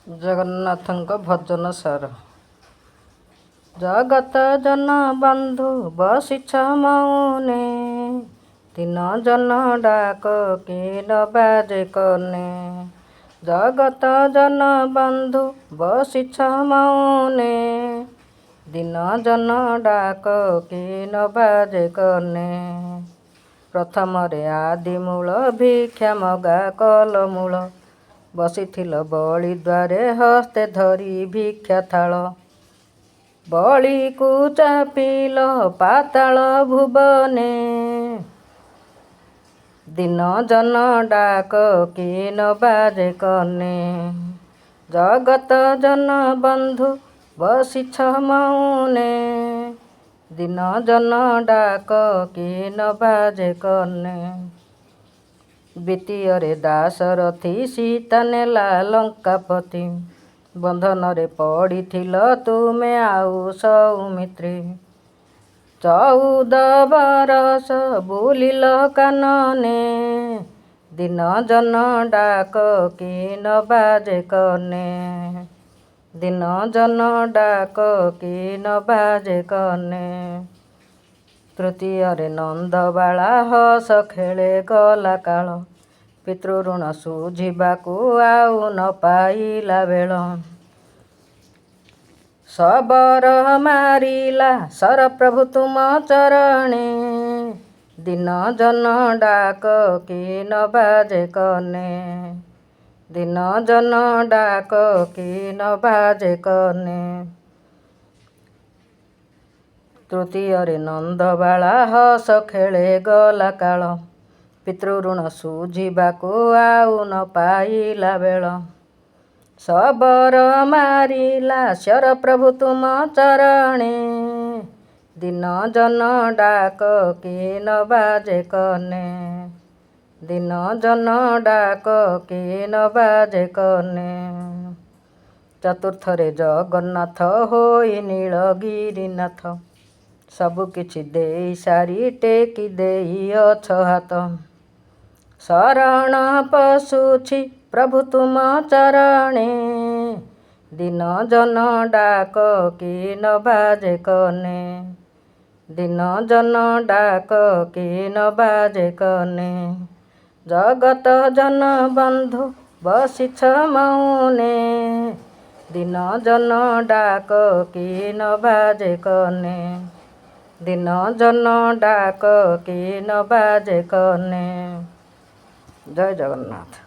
ଜଗନ୍ନାଥଙ୍କ ଭଜନ ସାର। ଜଗତ ଜନ ବନ୍ଧୁ ବସିଛ ମୌନେ, ତିନ ଜନ ଡାକ କି ନ ବାଜେ କନେ। ଜଗତ ଜନ ବନ୍ଧୁ ବସିଛ ମୌନେ, ଦିନ ଜନ ଡାକ କି ନ ବାଜେ କନେ। ପ୍ରଥମରେ ଆଦି ମୂଳ ଭିକ୍ଷା ମଗା କଲ ମୂଳ, ବସିଥିଲ ବଳି ଦ୍ୱାରେ ହସ୍ତେ ଧରି ଭିକ୍ଷା ଥାଳ। ବଳିକୁ ଚାପିଲ ପାତାଳ ଭୁବନେ, ଦିନ ଜନ ଡାକ କି ନ ବାଜେ କନେ। ଜଗତ ଜନ ବନ୍ଧୁ ବସିଛ ମୌନେ, ଦିନ ଜନ ଡାକ କି ନ ବାଜେ କନେ। ଦ୍ୱିତୀୟରେ ଦାଶରଥି ସୀତା ନେଲା ଲଙ୍କାପତି, ବନ୍ଧନରେ ପଡ଼ିଥିଲ ତୁମେ ଆଉ ସୌମିତ୍ରୀ। 14 ବରଷ ବୁଲିଲ କାନନେ, ଦିନ ଜନ ଡାକ କି ନ ବାଜେ କନେ। ଦିନ ଜନ ଡାକ କି ନ ବାଜେ କନେ। ତୃତୀୟରେ ନନ୍ଦବାଳା ହସ ଖେଳେ ଗଲା କାଳ, ପିତୃଋଣ ଶୁଝିବାକୁ ଆଉ ନ ପାଇଲା ବେଳ। ଶବର ମାରିଲା ସରପ୍ରଭୁ ତୁମ ଚରଣେ, ଦିନ ଜନ ଡାକ କି ନ ବାଜେ କନେ। ଦିନ ଜନ ଡାକ କି ନ ବାଜେ କନେ। ତୃତୀୟରେ ନନ୍ଦବାଳା ହସ ଖେଳେ ଗଲା କାଳ, ପିତୃଋଣ ଶୁଝିବାକୁ ଆଉ ନ ପାଇଲା ବେଳ। ଶବର ମାରିଲା ସରପ୍ରଭୁ ତୁମ ଚରଣେ, ଦିନ ଜନ ଡାକ କି ନ ବାଜେ କନେ। ଦିନ ଜନ ଡାକ କି ନ ବାଜେ କନେ। ଚତୁର୍ଥରେ ଜଗନ୍ନାଥ ହୋଇ ନୀଳଗିରିନାଥ, ସବୁ କିଛି ଦେଇ ସାରି ଟେକି ଦେଇଅଛ ହାତ। ଶରଣ ପଶୁଛି ପ୍ରଭୁ ତୁମ ଚରଣେ, ଦିନ ଜନ ଡାକ କି ନ ବାଜେ କନେ। ଦିନ ଜନ ଡାକ କି ନ ବାଜେ କନେ। ଜଗତ ଜନ ବନ୍ଧୁ ବସିଛ ମୌନେ, ଦିନ ଜନ ଡାକ କି ନ ବାଜେ କନେ। ଦିନ ଜନ ଡାକ କି ନ ବାଜେ କନେ। ଜୟ ଜଗନ୍ନାଥ।